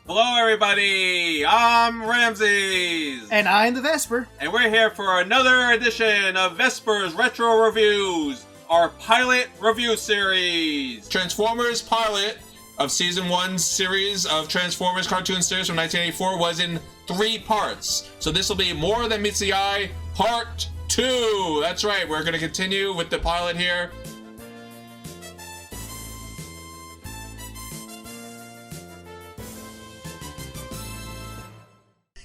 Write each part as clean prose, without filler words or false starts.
Hello everybody, I'm Ramsis. And I'm TheVespor. And we're here for another edition of Vesper's Retro Reviews, our pilot review series. Transformers pilot of Season 1 series of Transformers cartoon series from 1984 was in 3 parts. So this will be More Than Meets the Eye Part 2. That's right, we're going to continue with the pilot here.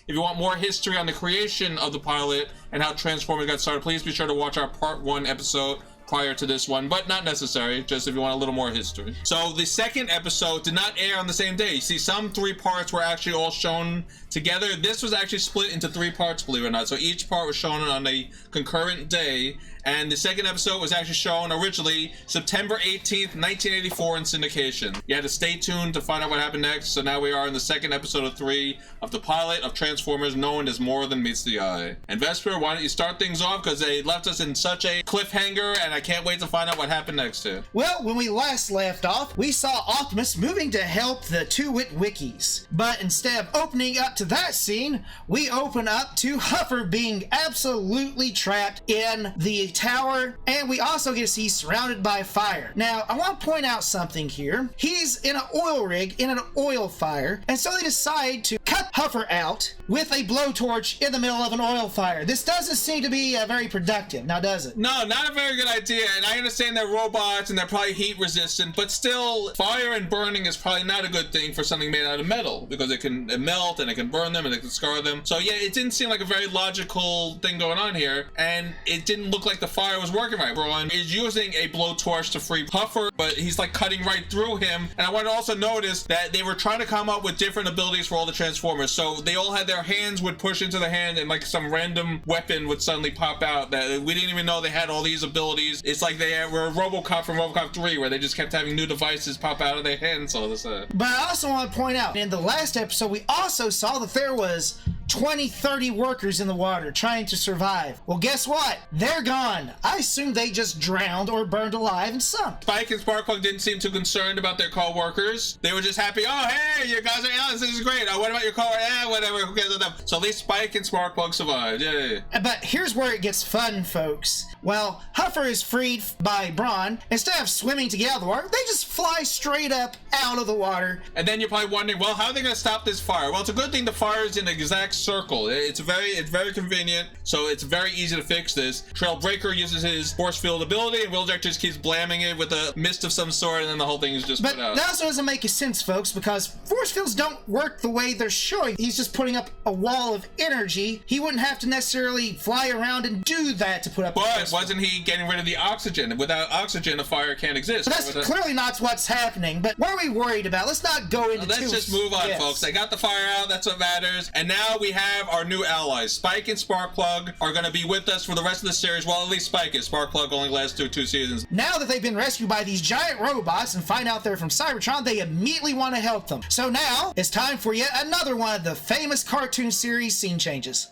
If you want more history on the creation of the pilot and how Transformers got started, please be sure to watch our Part 1 episode prior to this one, but not necessary, just if you want a little more history. So the second episode did not air on the same day. You see, some 3 parts were actually all shown together. This was actually split into 3 parts, believe it or not. So each part was shown on a concurrent day, and the second episode was actually shown originally September 18th, 1984 in syndication. You had to stay tuned to find out what happened next, so now we are in the second episode of 3 of the pilot of Transformers known as More Than Meets the Eye. And Vespor, why don't you start things off, because they left us in such a cliffhanger, and I can't wait to find out what happened next here. Well, when we last left off, we saw Optimus moving to help the 2-Wit Wikis. But instead of opening up to that scene, we open up to Huffer being absolutely trapped in the tower, and we also get to see surrounded by fire. Now, I want to point out something here. He's in an oil rig in an oil fire, and so they decide to cut Huffer out with a blowtorch in the middle of an oil fire. This doesn't seem to be very productive, now does it? No, not a very good idea, and I understand they're robots and they're probably heat resistant, but still, fire and burning is probably not a good thing for something made out of metal, because it can melt and it can burn them and it can scar them. So yeah, it didn't seem like a very logical thing going on here, and it didn't look like the fire was working right. Braun is using a blowtorch to free Huffer, but he's like cutting right through him. And I want to also notice that they were trying to come up with different abilities for all the Transformers. So they all had their hands would push into the hand, and like some random weapon would suddenly pop out that we didn't even know they had all these abilities. It's like they were RoboCop from RoboCop 3, where they just kept having new devices pop out of their hands all of a sudden. But I also want to point out, in the last episode, we also saw that there was 20-30 workers in the water trying to survive. Well, guess what? They're gone. I assume they just drowned or burned alive and sunk. Spike and Sparkplug didn't seem too concerned about their co-workers. They were just happy, oh, hey, you guys are aliens, this is great. Oh, what about your co-workers? Yeah, whatever, who cares about them? So at least Spike and Sparkplug survived, yay. But here's where it gets fun, folks. Well, Huffer is freed by Braun. Instead of swimming to get out of the water, they just fly straight up out of the water. And then you're probably wondering, well, how are they going to stop this fire? Well, it's a good thing the fire is in an exact circle. It's very convenient, so it's very easy to fix this. Trailbreaker uses his force field ability, and Wheeljack just keeps blamming it with a mist of some sort, and then the whole thing is just put out. But that also doesn't make sense, folks, because force fields don't work the way they're showing. He's just putting up a wall of energy. He wouldn't have to necessarily fly around and do that to put up. But wasn't he getting rid of the oxygen? Without oxygen, a fire can't exist. But that's clearly not what's happening. But what are we worried about? Let's not go into Let's just move on, folks. They got the fire out. That's what matters. And now we have our new allies. Spike and Sparkplug are going to be with us for the rest of the series. Well, at least Spike is. Sparkplug only lasts through 2 seasons. Now that they've been rescued by these giant robots and find out they're from Cybertron, they immediately want to help them. So now it's time for yet another one of the famous cartoon series scene changes.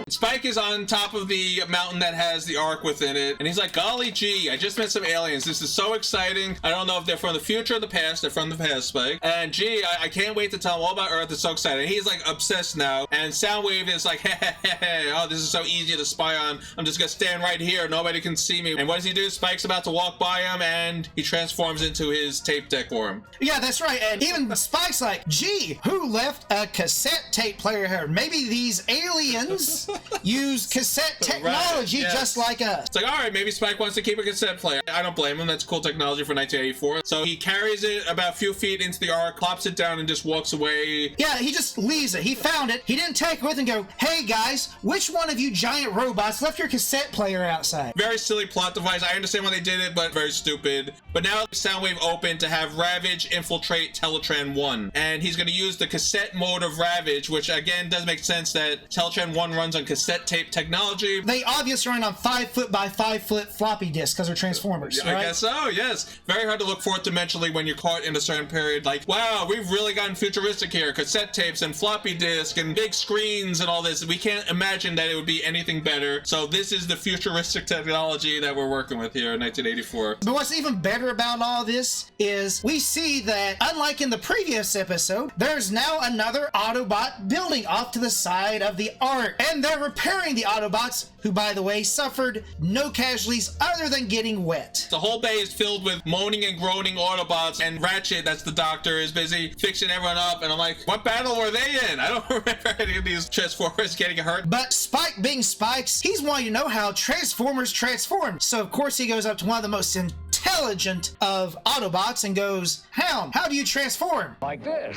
Spike is on top of the mountain that has the Ark within it, and he's like, golly gee, I just met some aliens. This is so exciting. I don't know if they're from the future or the past. They're from the past, Spike. And gee, I can't wait to tell them all about Earth. It's so exciting. He's like obsessed now, and Soundwave is like, hey, oh, this is so easy to spy on. I'm just gonna stand right here. Nobody can see me. And what does he do? Spike's about to walk by him, and he transforms into his tape deck for him. Yeah, that's right. And even Spike's like, gee, who left a cassette tape player here? Maybe these aliens use cassette technology just like us. It's like, all right, maybe Spike wants to keep a cassette player. I don't blame him. That's cool technology for 1984. So he carries it about a few feet into the Ark, plops it down, and just walks away. Yeah, he just leaves it. He found it. He didn't take it with and go, hey guys, which one of you giant robots left your cassette player outside? Very silly plot device. I understand why they did it, but very stupid. But now Soundwave opened to have Ravage infiltrate Teletran 1. And he's going to use the cassette mode of Ravage, which again does make sense that Teletran 1 runs on cassette tape technology. They obviously run on 5-foot by 5-foot floppy disks because they're Transformers, right? I guess so, yes. Very hard to look forward dimensionally when you're caught in a certain period. Like, wow, we've really gotten futuristic here. Cassette tapes and floppy disk and big screens and all this. We can't imagine that it would be anything better. So this is the futuristic technology that we're working with here in 1984. But what's even better about all this is we see that, unlike in the previous episode, there's now another Autobot building off to the side of the Ark. And they're repairing the Autobots, who, by the way, suffered no casualties other than getting wet. The whole bay is filled with moaning and groaning Autobots, and Ratchet, that's the doctor, is busy fixing everyone up. And I'm like, what battle were they in? I don't remember any of these Transformers getting hurt. But Spike being Spikes, he's wanting to know how Transformers transform. So, of course, he goes up to one of the most intelligent of Autobots and goes, Hound, how do you transform? Like this.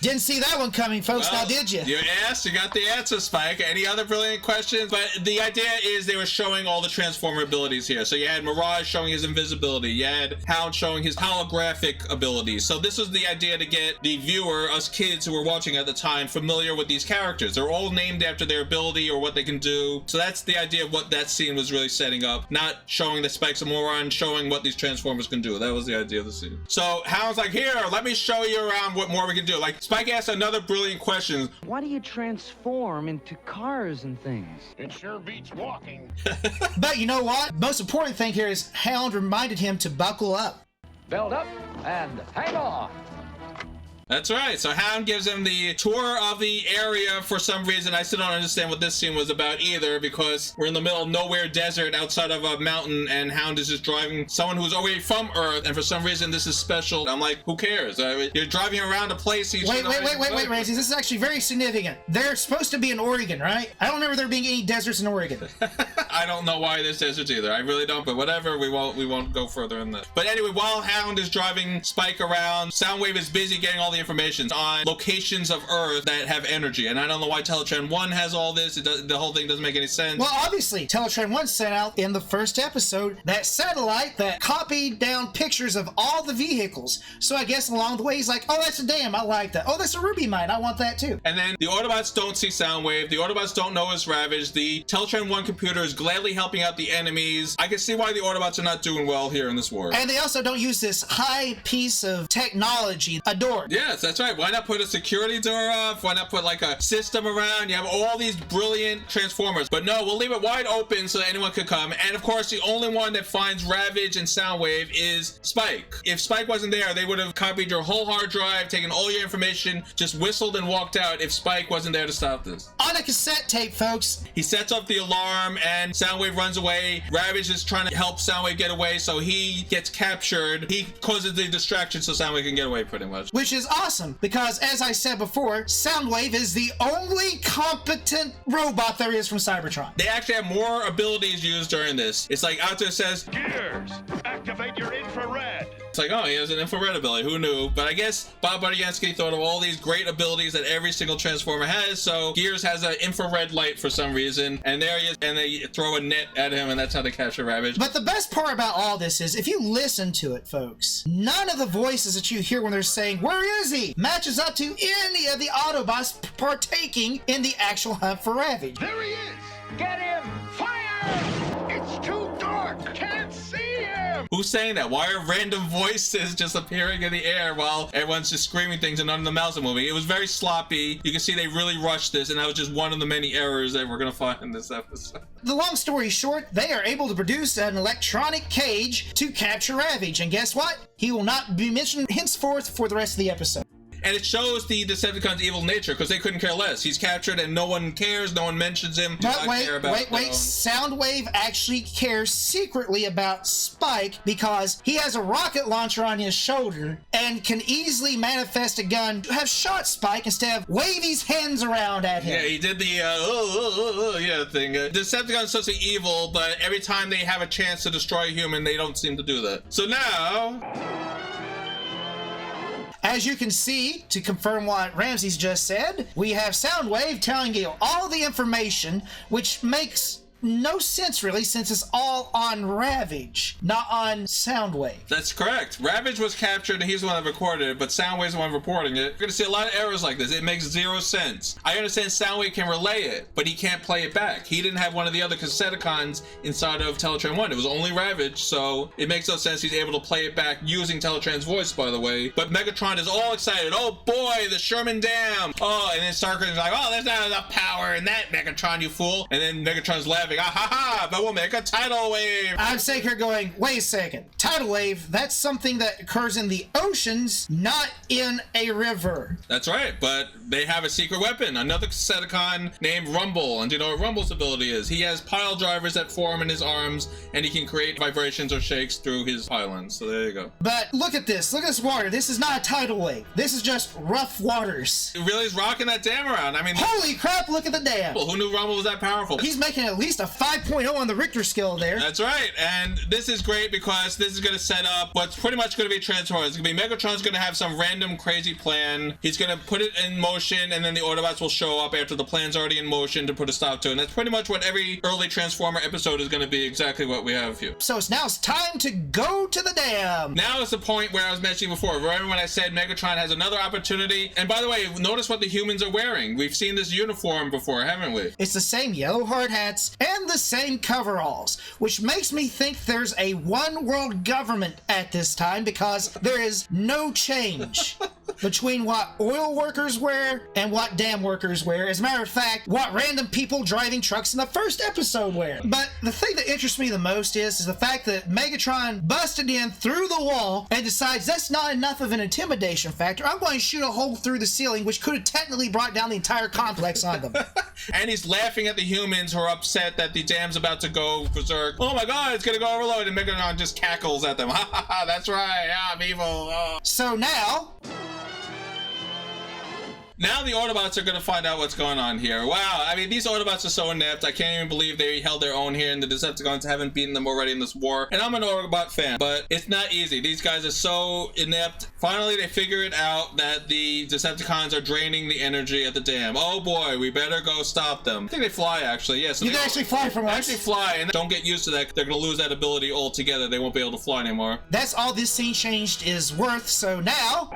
Didn't see that one coming, folks, well, now did you? You asked, you got the answer, Spike. Any other brilliant questions? But the idea is they were showing all the Transformer abilities here. So you had Mirage showing his invisibility. You had Hound showing his holographic abilities. So this was the idea to get the viewer, us kids who were watching at the time, familiar with these characters. They're all named after their ability or what they can do. So that's the idea of what that scene was really setting up. Not showing that Spike's a moron, showing what these Transformers can do. That was the idea of the scene. So Hound's like, here, let me show you around what more we can do. Like, Spike asked another brilliant question. Why do you transform into cars and things? It sure beats walking. But you know what? Most important thing here is Hound reminded him to buckle up. Belt up and hang on. That's right. So Hound gives him the tour of the area for some reason. I still don't understand what this scene was about either, because we're in the middle of nowhere desert outside of a mountain, and Hound is just driving someone who's already from Earth, and for some reason this is special. I'm like, who cares? You're driving around a place. Wait, Ramsey. This is actually very significant. They're supposed to be in Oregon, right? I don't remember there being any deserts in Oregon. I don't know why there's deserts either. I really don't, but whatever. We won't go further in that. But anyway, while Hound is driving Spike around, Soundwave is busy getting all the information on locations of Earth that have energy, and I don't know why Teletran 1 has all this. The whole thing doesn't make any sense. Well, obviously, Teletran 1 sent out in the first episode that satellite that copied down pictures of all the vehicles. So I guess along the way, he's like, oh, that's a dam. I like that. Oh, that's a ruby mine. I want that too. And then the Autobots don't see Soundwave. The Autobots don't know it's Ravage. The Teletran 1 computer is gladly helping out the enemies. I can see why the Autobots are not doing well here in this war. And they also don't use this high piece of technology, a door. Yes, that's right. Why not put a security door off? Why not put like a system around? You have all these brilliant Transformers. But no, we'll leave it wide open so anyone could come. And of course, the only one that finds Ravage and Soundwave is Spike. If Spike wasn't there, they would have copied your whole hard drive, taken all your information, just whistled and walked out if Spike wasn't there to stop this. On a cassette tape, folks. He sets off the alarm and Soundwave runs away. Ravage is trying to help Soundwave get away, so he gets captured. He causes the distraction so Soundwave can get away pretty much. Which is awesome, because as I said before, Soundwave is the only competent robot there is from Cybertron. They actually have more abilities used during this. It's like out there says, Gears, activate your infrared. it's like, oh, he has an infrared ability. Who knew? But I guess Bob Budiansky thought of all these great abilities that every single Transformer has. So Gears has an infrared light for some reason. And there he is. And they throw a net at him, and that's how they capture Ravage. But the best part about all this is, if you listen to it, folks, none of the voices that you hear when they're saying, where is he, matches up to any of the Autobots partaking in the actual hunt for Ravage. There he is. Get him! Fire! It's too dark. Can't see him. Who's saying that? Why are random voices just appearing in the air while everyone's just screaming things and none of the mouths are moving? It was very sloppy. You can see they really rushed this, and that was just one of the many errors that we're going to find in this episode. The long story short, they are able to produce an electronic cage to capture Ravage, and guess what? He will not be mentioned henceforth for the rest of the episode. And it shows the Decepticons' evil nature, because they couldn't care less. He's captured and no one cares, no one mentions him. But wait, Soundwave actually cares secretly about Spike because he has a rocket launcher on his shoulder and can easily manifest a gun to have shot Spike instead of wave his hands around at him. Yeah, he did the thing. Decepticons are supposed to be evil, but every time they have a chance to destroy a human, they don't seem to do that. So now... As you can see, to confirm what Ramses just said, we have Soundwave telling you all the information, which makes no sense really, since it's all on Ravage, not on Soundwave. That's correct. Ravage was captured and he's the one that recorded it, but Soundwave's the one reporting it. You're gonna see a lot of errors like this. It makes zero sense. I understand Soundwave can relay it, but he can't play it back. He didn't have one of the other Cassetticons inside of Teletran 1. It was only Ravage, so it makes no sense he's able to play it back using Teletran's voice, by the way. But Megatron is all excited. Oh boy, the Sherman Dam. Oh, and then Starkran's like, oh, there's not enough power in that, Megatron, you fool. And then Megatron's laughing, ah ha ha, but we'll make a tidal wave. I'm sitting here going, wait a second. Tidal wave, that's something that occurs in the oceans, not in a river. That's right, but they have a secret weapon, another Cassetticon named Rumble. And do you know what Rumble's ability is? He has pile drivers that form in his arms, and he can create vibrations or shakes through his pylons. So there you go. But look at this. Look at this water. This is not a tidal wave. This is just rough waters. He really is rocking that dam around. I mean, holy crap, look at the dam. who knew Rumble was that powerful? He's making at least a 5.0 on the Richter scale there. That's right, and this is great because this is going to set up what's pretty much going to be Transformers. It's going to be Megatron's going to have some random crazy plan. He's going to put it in motion, and then the Autobots will show up after the plan's already in motion to put a stop to it. And that's pretty much what every early Transformer episode is going to be, exactly what we have here. So it's time to go to the dam. Now is the point where I was mentioning before. Remember when I said Megatron has another opportunity? And by the way, notice what the humans are wearing. We've seen this uniform before, haven't we? It's the same yellow hard hats and the same coveralls, which makes me think there's a one world government at this time, because there is no change between what oil workers wear and what dam workers wear. As a matter of fact, what random people driving trucks in the first episode wear. But the thing that interests me the most is the fact that Megatron busted in through the wall and decides that's not enough of an intimidation factor. I'm going to shoot a hole through the ceiling, which could have technically brought down the entire complex on them. And he's laughing at the humans who are upset that the dam's about to go berserk. Oh my god, it's gonna go overload, and Megatron just cackles at them. Ha ha ha, that's right, yeah, I'm evil. Oh. So now the Autobots are going to find out what's going on here. Wow, I mean, these Autobots are so inept. I can't even believe they held their own here, and the Decepticons haven't beaten them already in this war. And I'm an Autobot fan, but it's not easy. These guys are so inept. Finally, they figure it out that the Decepticons are draining the energy at the dam. Oh boy, we better go stop them. I think they fly, actually. Yes. Yeah, so you can actually fly from us. Actually fly, and don't get used to that. They're going to lose that ability altogether. They won't be able to fly anymore. That's all this scene changed is worth. So now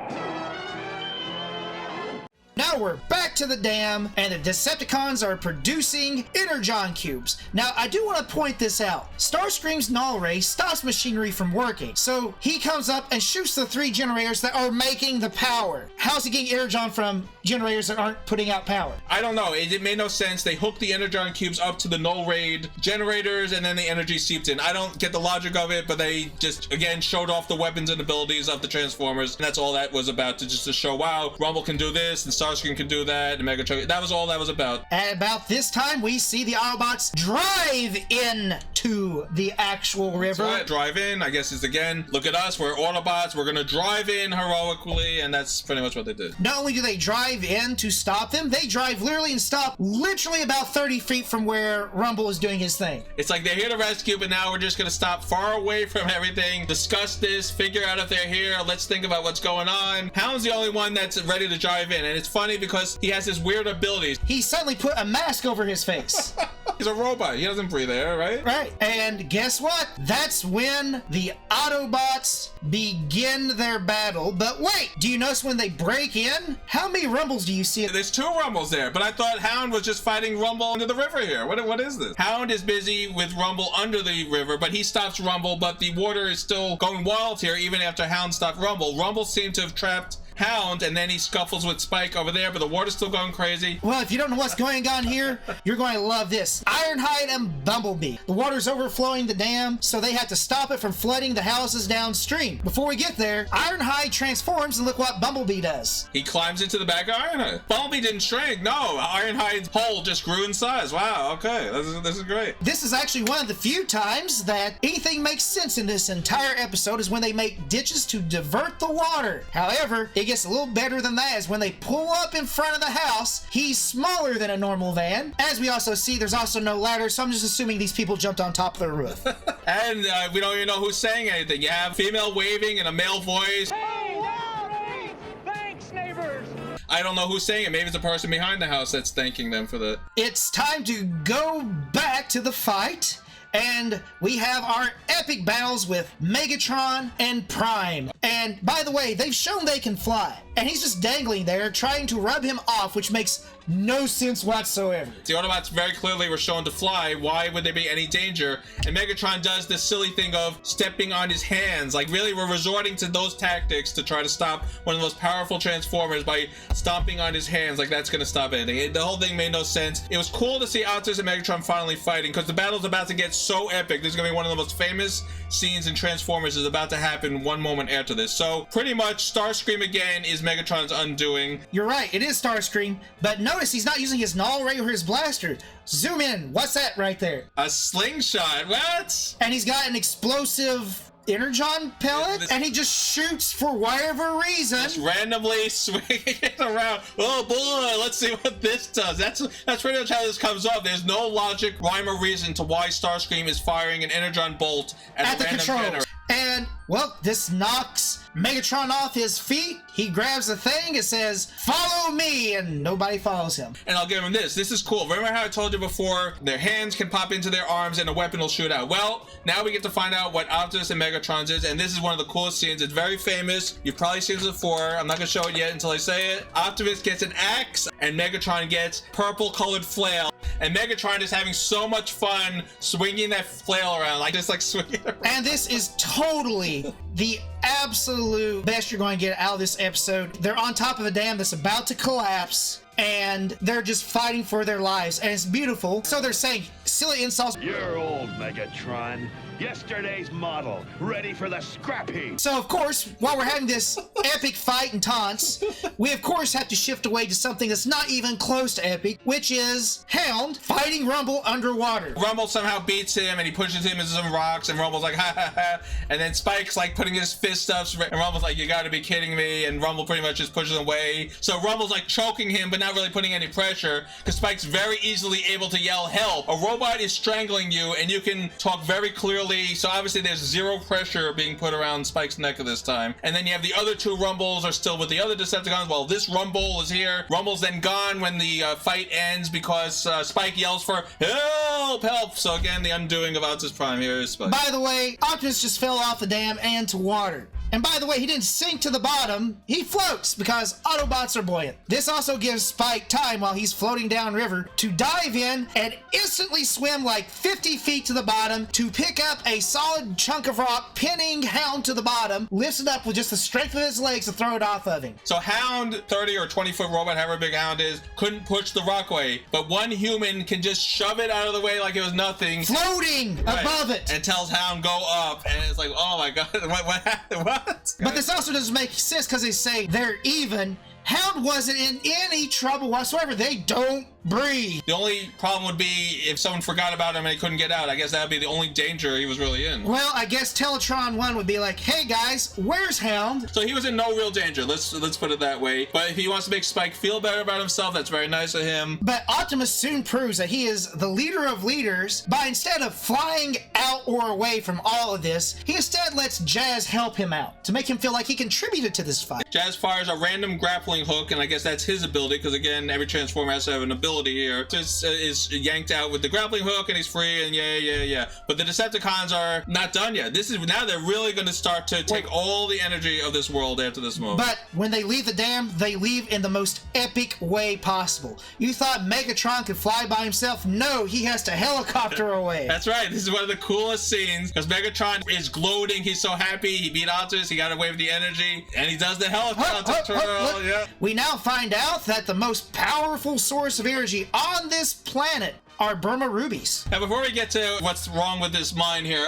we're back to the dam, and the Decepticons are producing Energon cubes. Now, I do want to point this out. Starscream's null ray stops machinery from working, so he comes up and shoots the 3 generators that are making the power. How's he getting Energon from generators that aren't putting out power? I don't know. It made no sense. They hooked the Energon cubes up to the null ray generators, and then the energy seeped in. I don't get the logic of it, but they just, again, showed off the weapons and abilities of the Transformers, and that's all that was about, to show, wow, Rumble can do this, and Starscream can do that, and Megatron. That was all that was about. At about this time, we see the Autobots drive into the actual river. That's right, drive in, I guess, is again, look at us, we're Autobots, we're gonna drive in heroically, and that's pretty much what they did. Not only do they drive in to stop them, they drive literally and stop literally about 30 feet from where Rumble is doing his thing. It's like they're here to rescue, but now we're just gonna stop far away from everything, discuss this, figure out if they're here, let's think about what's going on. Hound's the only one that's ready to drive in, and it's funny because he has his weird abilities. He suddenly put a mask over his face. He's a robot. He doesn't breathe air, right? Right. And guess what? That's when the Autobots begin their battle. But wait, do you notice when they break in? How many Rumbles do you see? There's 2 Rumbles there, but I thought Hound was just fighting Rumble under the river here. What is this? Hound is busy with Rumble under the river, but he stops Rumble, but the water is still going wild here even after Hound stopped Rumble. Rumble seemed to have trapped Hound, and then he scuffles with Spike over there, but the water's still going crazy. Well, if you don't know what's going on here, you're going to love this. Ironhide and Bumblebee. The water's overflowing the dam, so they have to stop it from flooding the houses downstream. Before we get there, Ironhide transforms, and look what Bumblebee does. He climbs into the back of Ironhide. Bumblebee didn't shrink. No, Ironhide's hole just grew in size. Wow, okay, this is great. This is actually one of the few times that anything makes sense in this entire episode, is when they make ditches to divert the water. However, it gets a little better than that, is when they pull up in front of the house. He's smaller than a normal van. As we also see, there's also no ladder, so I'm just assuming these people jumped on top of the roof. And we don't even know who's saying anything. You have female waving and a male voice. Hey, howdy! Thanks, neighbors! I don't know who's saying it. Maybe it's the person behind the house that's thanking them for the... It's time to go back to the fight. And we have our epic battles with Megatron and Prime. And by the way, they've shown they can fly. And he's just dangling there, trying to rub him off, which makes no sense whatsoever. The Autobots very clearly were shown to fly. Why would there be any danger? And Megatron does this silly thing of stepping on his hands. Like, really, we're resorting to those tactics to try to stop one of the most powerful Transformers by stomping on his hands. Like, that's gonna stop anything. The whole thing made no sense. It was cool to see Optimus and Megatron finally fighting, because the battle's about to get so epic. There's gonna be one of the most famous scenes in Transformers is about to happen one moment after this. So, pretty much, Starscream again is Megatron's undoing. You're right, it is Starscream, but notice he's not using his null ray or his blaster. Zoom in, what's that right there? A slingshot, what? And he's got an explosive energon pellet, and he just shoots for whatever reason. Just randomly swinging it around. Oh boy, let's see what this does. That's pretty much how this comes off. There's no logic, rhyme, or reason to why Starscream is firing an energon bolt at the random controls. generator. And, well, this knocks Megatron off his feet. He grabs the thing, it says, "Follow me," and nobody follows him. And I'll give him this. This is cool. Remember how I told you before, their hands can pop into their arms and a weapon will shoot out? Well, now we get to find out what Optimus and Megatron's is, and this is one of the coolest scenes. It's very famous. You've probably seen this before. I'm not going to show it yet until I say it. Optimus gets an axe, and Megatron gets purple-colored flail. And Megatron is having so much fun swinging that flail around, like just like swinging it around. And this is totally the absolute best you're going to get out of this episode. They're on top of a dam that's about to collapse, and they're just fighting for their lives, and it's beautiful. So they're saying silly insults. You're old, Megatron. Yesterday's model, ready for the scrap heap. So, of course, while we're having this epic fight and taunts, we, of course, have to shift away to something that's not even close to epic, which is Hound fighting Rumble underwater. Rumble somehow beats him, and he pushes him into some rocks, and Rumble's like, ha ha ha. And then Spike's like putting his fist up, and Rumble's like, you gotta be kidding me. And Rumble pretty much just pushes him away. So Rumble's like choking him, but not really putting any pressure, because Spike's very easily able to yell, help. A robot is strangling you, and you can talk very clearly. So obviously there's zero pressure being put around Spike's neck at this time. And then you have the other two Rumbles are still with the other Decepticons. Well, this Rumble is here. Rumble's then gone when the fight ends because Spike yells for help, help. So again, the undoing of Optimus Prime here is Spike. By the way, Optimus just fell off the dam and to water. And by the way, he didn't sink to the bottom, he floats because Autobots are buoyant. This also gives Spike time while he's floating downriver to dive in and instantly swim like 50 feet to the bottom to pick up a solid chunk of rock, pinning Hound to the bottom, lifts it up with just the strength of his legs to throw it off of him. So Hound, 30 or 20 foot robot, however big Hound is, couldn't push the rock away, but one human can just shove it out of the way like it was nothing. Floating above it. And tells Hound go up, and it's like, oh my god, what happened? What? But this also doesn't make sense because they say they're even. Hound wasn't in any trouble whatsoever. They don't breathe. The only problem would be if someone forgot about him and he couldn't get out. I guess that would be the only danger he was really in. Well, I guess Teletron 1 would be like, hey guys, where's Hound? So he was in no real danger, let's put it that way. But if he wants to make Spike feel better about himself, that's very nice of him. But Optimus soon proves that he is the leader of leaders by instead of flying out or away from all of this, he instead lets Jazz help him out to make him feel like he contributed to this fight. Jazz fires a random grappling hook, and I guess that's his ability, because again, every Transformer has to have an ability here. Just is yanked out with the grappling hook, and he's free, and yeah. But the Decepticons are not done yet. Now they're really going to start to take all the energy of this world after this moment. But when they leave the dam, they leave in the most epic way possible. You thought Megatron could fly by himself? No, he has to helicopter away. That's right. This is one of the coolest scenes, because Megatron is gloating. He's so happy. He beat Optimus. He got away with the energy, and he does the helicopter twirl. Yeah. We now find out that the most powerful source of energy on this planet are Burma rubies. Now, before we get to what's wrong with this mine here,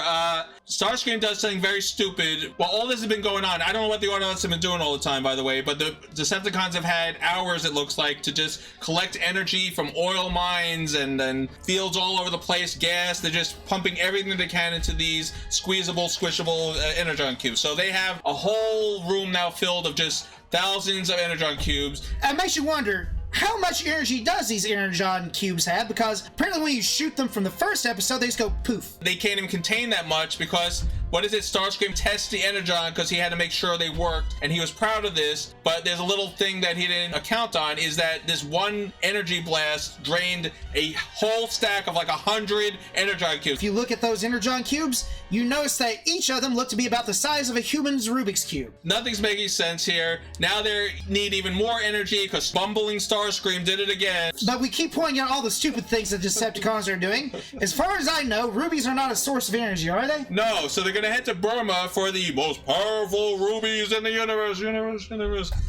Starscream does something very stupid. While all this has been going on, I don't know what the Autobots have been doing all the time, by the way, but the Decepticons have had hours, it looks like, to just collect energy from oil mines and then fields all over the place, gas. They're just pumping everything they can into these squeezable, squishable energon cubes. So they have a whole room now filled of just thousands of energon cubes. It makes you wonder, how much energy does these energon cubes have? Because apparently when you shoot them from the first episode, they just go poof. They can't even contain that much because what is it? Starscream tests the Energon because he had to make sure they worked, and he was proud of this. But there's a little thing that he didn't account on, is that this one energy blast drained a whole stack of like 100 Energon cubes. If you look at those Energon cubes, you notice that each of them look to be about the size of a human's Rubik's Cube. Nothing's making sense here. Now they need even more energy because bumbling Starscream did it again. But we keep pointing out all the stupid things that Decepticons are doing. As far as I know, rubies are not a source of energy, are they? No, so they're gonna head to Burma for the most powerful rubies in the universe.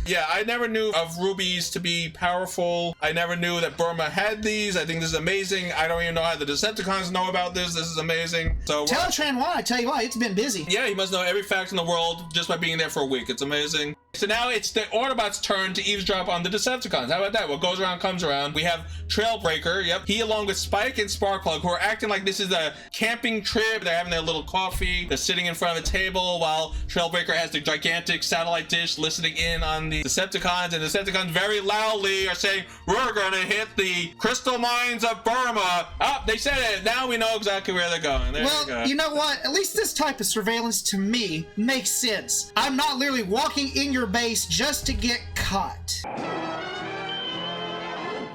Yeah, I never knew of rubies to be powerful. I never knew that Burma had these. I think this is amazing. I don't even know how the Decepticons know about this. This is amazing. So Teletran 1, I tell you what, it's been busy. yeah, he must know every fact in the world just by being there for a week. It's amazing. So now it's the Autobots' turn to eavesdrop on the Decepticons. How about that? What goes around comes around. We have Trailbreaker, yep. He along with Spike and Sparkplug, who are acting like this is a camping trip. They're having their little coffee. They're sitting in front of a table while Trailbreaker has the gigantic satellite dish listening in on the Decepticons. And the Decepticons very loudly are saying, we're gonna hit the crystal mines of Burma. Oh, they said it. Now we know exactly where they're going. There you go. Well, you know what? At least this type of surveillance to me makes sense. I'm not literally walking in your base just to get caught.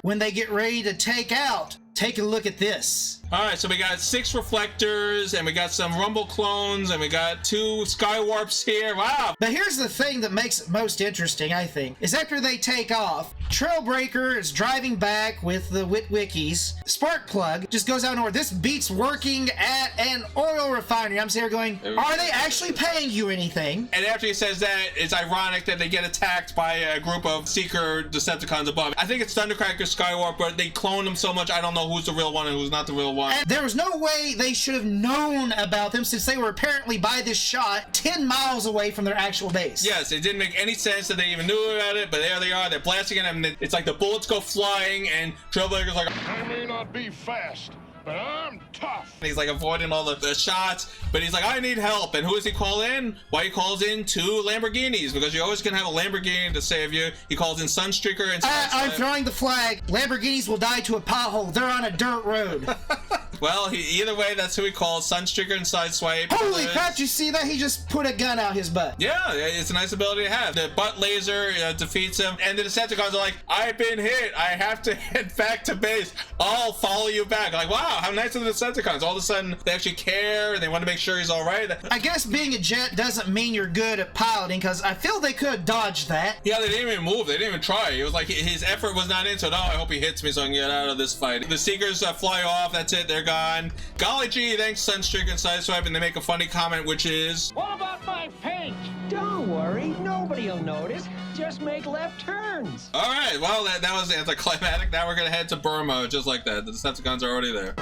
When they get ready to take out, take a look at this. All right, so we got 6 reflectors, and we got some Rumble clones, and we got 2 Skywarps here. Wow. But here's the thing that makes it most interesting, I think, is after they take off, Trailbreaker is driving back with the Witwickies. Sparkplug just goes out north. This beats working at an oil refinery. I'm sitting here going, are they actually paying you anything? And after he says that, it's ironic that they get attacked by a group of Seeker Decepticons above. I think it's Thundercracker Skywarp, but they clone them so much, I don't know who's the real one and who's not the real one. And there was no way they should have known about them since they were apparently by this shot 10 miles away from their actual base. Yes, it didn't make any sense that they even knew about it, but there they are. They're blasting at them. It's like the bullets go flying, and Trailbreaker's like, I may not be fast, but I'm tough. and he's like avoiding all the shots, but he's like, I need help. And who does he call in? Why, he calls in 2 Lamborghinis, because you always can have a Lamborghini to save you. He calls in Sunstreaker and I'm throwing the flag. Lamborghinis will die to a pothole. They're on a dirt road. Well, either way, that's who he calls, Sunstreaker and Sideswipe. Holy crap, you see that? He just put a gun out his butt. Yeah, it's a nice ability to have. The butt laser defeats him, and the Decepticons are like, I've been hit. I have to head back to base. I'll follow you back. Like, wow, how nice are the Decepticons. All of a sudden, they actually care, and they want to make sure he's all right. I guess being a jet doesn't mean you're good at piloting, because I feel they could have dodged that. Yeah, they didn't even move. They didn't even try. It was like his effort was not into it. Oh, I hope he hits me so I can get out of this fight. The Seekers fly off. That's it. They're gone. Golly gee, thanks Sunstreaker and Sideswipe, and they make a funny comment, which is, What about my paint? Don't worry, nobody'll notice. Just make left turns. all right, well, that was anticlimactic. Now we're gonna head to Burma, just like that. The Decepticons are already there.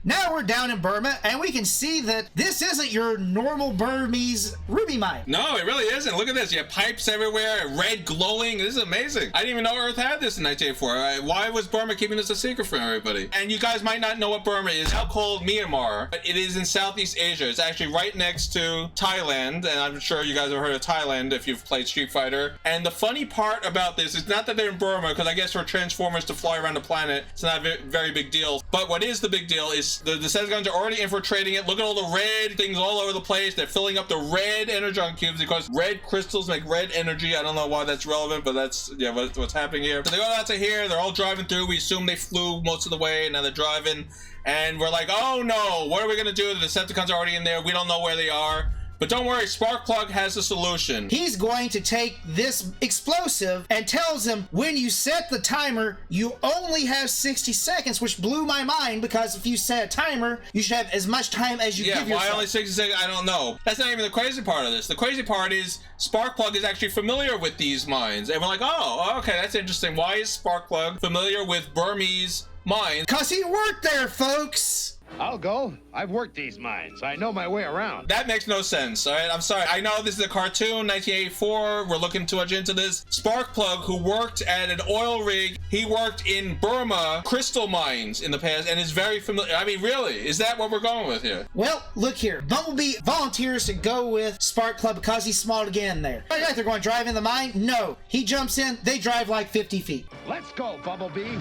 Now we're down in Burma, and we can see that this isn't your normal Burmese ruby mine. No, it really isn't. Look at this. You have pipes everywhere, red glowing. This is amazing. I didn't even know Earth had this in 1984. Why was Burma keeping this a secret from everybody? And you guys might not know what Burma is. It's now called Myanmar, but it is in Southeast Asia. It's actually right next to Thailand, and I'm sure you guys have heard of Thailand if you've played Street Fighter. And the funny part about this is not that they're in Burma, because I guess for Transformers to fly around the planet, it's not a very big deal. But what is the big deal is the Decepticons are already infiltrating it. Look at all the red things all over the place. They're filling up the red Energon cubes because red crystals make red energy. I don't know why that's relevant, but that's what's happening here. So they go out to here. They're all driving through. We assume they flew most of the way, and now they're driving. And we're like, oh no, what are we gonna do? The Decepticons are already in there. We don't know where they are. But don't worry, Sparkplug has a solution. He's going to take this explosive and tells him, when you set the timer, you only have 60 seconds, which blew my mind, because if you set a timer, you should have as much time as you give yourself. Why only 60 seconds? I don't know. That's not even the crazy part of this. The crazy part is Sparkplug is actually familiar with these mines. And we're like, oh, okay, that's interesting. Why is Sparkplug familiar with Burmese mines? Because he worked there, folks. I'll go. I've worked these mines. I know my way around. That makes no sense, all right? I'm sorry. I know this is a cartoon, 1984. We're looking too much into this. Sparkplug, who worked at an oil rig, he worked in Burma crystal mines in the past and is very familiar. I mean, really? Is that what we're going with here? Well, look here. Bumblebee volunteers to go with Sparkplug because he's small to get in there. Right, they're going to drive in the mine? No. He jumps in. They drive like 50 feet. Let's go, Bumblebee.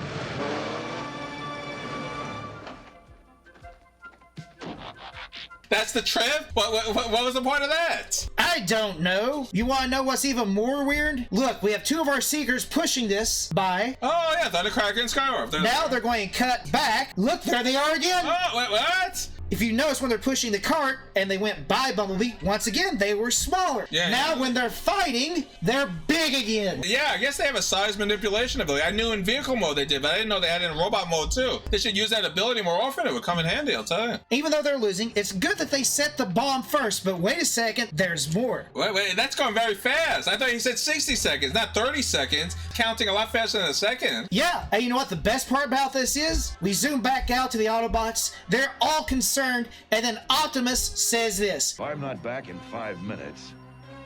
That's the trip? What was the point of that? I don't know. You want to know what's even more weird? Look, we have two of our Seekers pushing this by. Oh, yeah, Thundercracker and Skywarp. Now they're going to cut back. Look, there they are again. Oh, wait, what? If you notice when they're pushing the cart and they went by Bumblebee, once again, they were smaller. Yeah, now yeah. when they're fighting, they're big again. Yeah, I guess they have a size manipulation ability. I knew in vehicle mode they did, but I didn't know they had it in robot mode too. They should use that ability more often. It would come in handy, I'll tell you. Even though they're losing, it's good that they set the bomb first, but wait a second, there's more. Wait, that's going very fast. I thought you said 60 seconds, not 30 seconds, counting a lot faster than a second. Yeah, and you know what the best part about this is? We zoom back out to the Autobots. They're all concerned, and then Optimus says this. If I'm not back in 5 minutes,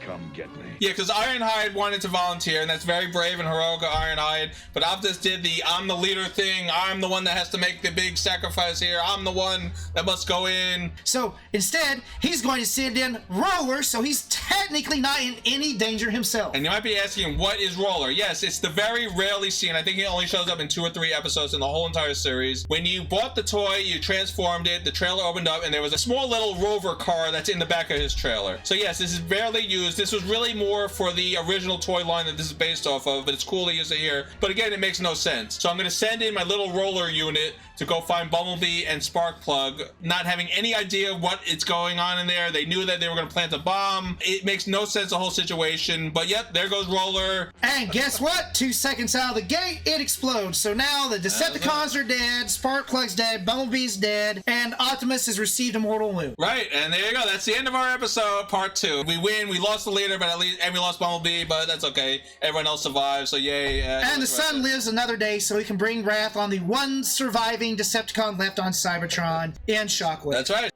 come get me. Yeah, because Ironhide wanted to volunteer, and that's very brave and heroic of Ironhide, but Optimus did the I'm the leader thing. I'm the one that has to make the big sacrifice here. I'm the one that must go in. So instead, he's going to send in Roller, so he's technically not in any danger himself. And you might be asking, what is Roller? Yes, it's the very rarely seen. I think he only shows up in 2 or 3 episodes in the whole entire series. When you bought the toy, you transformed it, the trailer opened up, and there was a small little rover car that's in the back of his trailer. So yes, this is rarely used. This was really more for the original toy line that this is based off of, but it's cool to use it here. But again, it makes no sense. So I'm going to send in my little Roller unit to go find Bumblebee and Sparkplug, not having any idea what is going on in there. They knew that they were going to plant a bomb. It makes no sense, the whole situation. But yep, there goes Roller. And guess what? 2 seconds out of the gate, it explodes. So now the Decepticons are dead, Sparkplug's dead, Bumblebee's dead, and Optimus has received a mortal wound. Right, and there you go. That's the end of our episode, part 2. We win. We lost the leader, but at least, and we lost Bumblebee, but that's okay. Everyone else survived, so yay. And the sun lives another day, so he can bring wrath on the one surviving Decepticon left on Cybertron and Shockwave. That's right.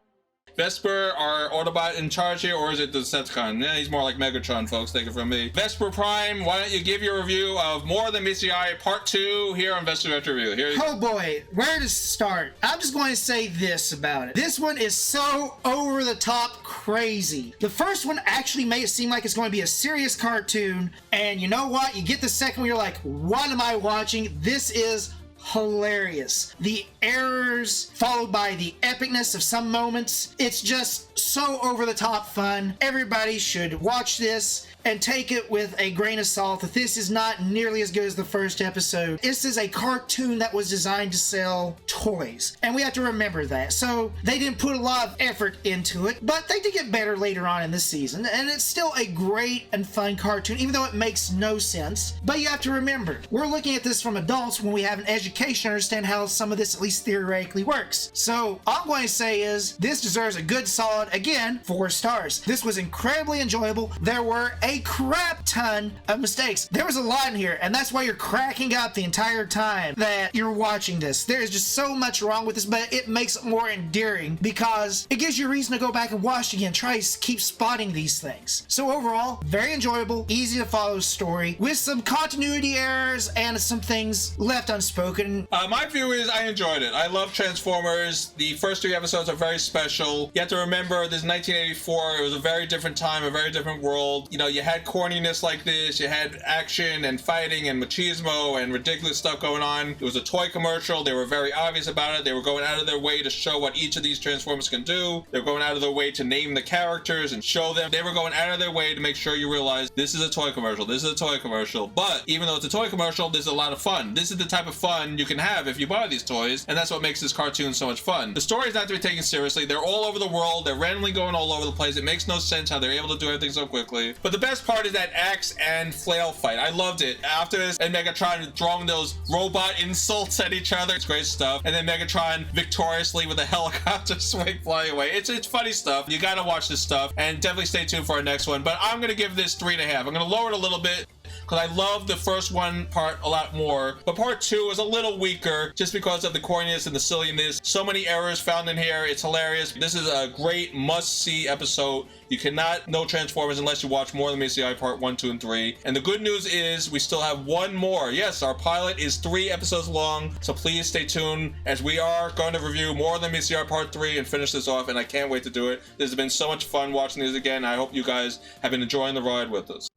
Vespor, our Autobot in charge here, or is it the Decepticon? Yeah, he's more like Megatron, folks. Take it from me. Vespor Prime, why don't you give your review of More Than Meets the Eye Part 2 here on Vespor Retro Review? Here you go. Oh boy, where to start? I'm just going to say this about it. This one is so over the top crazy. The first one actually made it seem like it's going to be a serious cartoon, and you know what? You get the second one, you're like, what am I watching? This is hilarious. The errors followed by the epicness of some moments. It's just so over the top fun. Everybody should watch this and take it with a grain of salt that this is not nearly as good as the first episode. This is a cartoon that was designed to sell toys, and we have to remember that. So they didn't put a lot of effort into it, but they did get better later on in the season, and it's still a great and fun cartoon, even though it makes no sense. But you have to remember, we're looking at this from adults when we have an education to understand how some of this at least theoretically works. So all I'm going to say is this deserves a good solid, again, 4 stars. This was incredibly enjoyable. There were a crap ton of mistakes. There was a lot in here, and that's why you're cracking up the entire time that you're watching this. There is just so much wrong with this, but it makes it more endearing because it gives you a reason to go back and watch it again, try to keep spotting these things. So overall, very enjoyable, easy to follow story with some continuity errors and some things left unspoken. My view is I enjoyed it. I love Transformers. The first 3 episodes are very special. You have to remember this is 1984. It was a very different time, a very different world. You know, you had corniness like this, you had action and fighting and machismo and ridiculous stuff going on. It was a toy commercial. They were very obvious about it. They were going out of their way to show what each of these Transformers can do. They were going out of their way to name the characters and show them. They were going out of their way to make sure you realize this is a toy commercial. This is a toy commercial. But even though it's a toy commercial, there's a lot of fun. This is the type of fun you can have if you buy these toys, and that's what makes this cartoon so much fun. The story is not to be taken seriously. They're all over the world. They're randomly going all over the place. It makes no sense how they're able to do everything so quickly. But the best part is that axe and flail fight. I loved it. Optimus and Megatron throwing those robot insults at each other. It's great stuff. And then Megatron victoriously with a helicopter swing flying away. It's funny stuff. You gotta watch this stuff, and definitely stay tuned for our next one. But I'm gonna give this 3.5. I'm gonna lower it a little bit because I love the first one part a lot more, but part 2 is a little weaker just because of the corniness and the silliness. So many errors found in here. It's hilarious. This is a great must-see episode. You cannot know Transformers unless you watch More Than Meets the Eye Part 1, 2, and 3. And the good news is we still have one more. Yes, our pilot is 3 episodes long, so please stay tuned as we are going to review More Than Meets the Eye Part 3 and finish this off, and I can't wait to do it. This has been so much fun watching these again. I hope you guys have been enjoying the ride with us.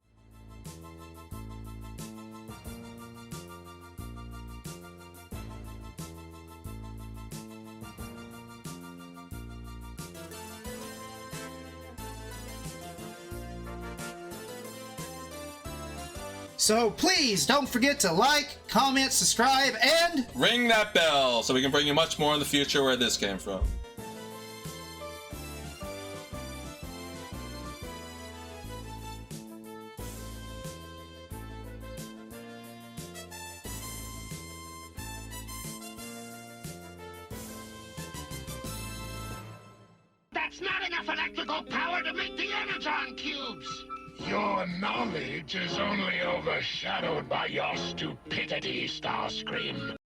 So please don't forget to like, comment, subscribe, and ring that bell so we can bring you much more in the future where this came from. That's not enough electrical power to make the energon cubes! Your knowledge is only overshadowed by your stupidity, Starscream.